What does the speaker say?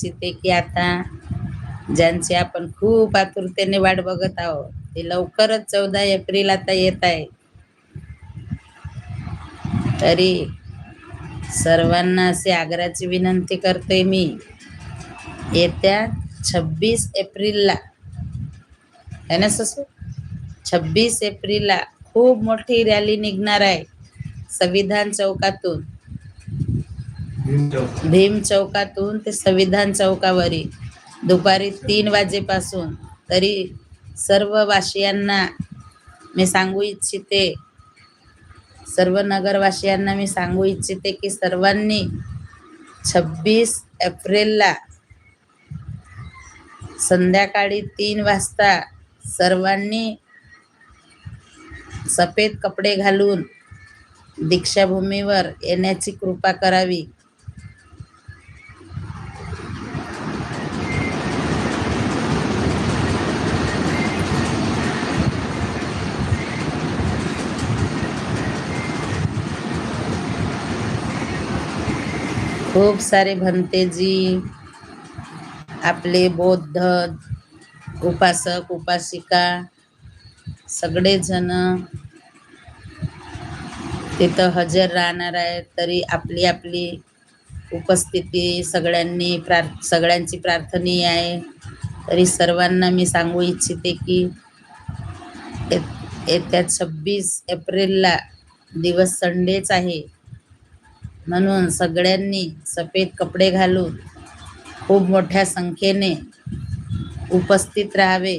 इच्छिते की आता ज्यांची आपण खूप आतुरतेने वाट बघत आहोत ते लवकरच 14 एप्रिल आता येत आहे. तरी सर्वांना अशी आग्रहाची विनंती करते मी, येत्या 26 एप्रिलला है ना ससू, 26 एप्रिलला खूप मोठी रॅली निघणार आहे संविधान चौकातून. भीम चौकातून ते संविधान चौकावरील दुपारी 3 वाजेपासून. तरी सर्व वासियांना मी सांगू इच्छिते, सर्व नगरवासियांना मी सांगू इच्छिते की सर्वांनी 26 एप्रिलला संध्याकाळी 3 वाजता सर्वांनी सफेद कपडे घालून दीक्षाभूमीवर येण्याची कृपा करावी. खूप सारे भंतेजी, आपले बौद्ध उपासक उपासिका सगळेजण तिथं हजर राहणार आहे. तरी आपली आपली उपस्थिती सगळ्यांची प्रार्थनीय आहे. तरी सर्वांना मी सांगू इच्छिते की येत्या 26 एप्रिलला दिवस संडेच आहे, म्हणून सगळ्यांनी सफेद कपडे घालून खूप मोठ्या संख्येने उपस्थित राहावे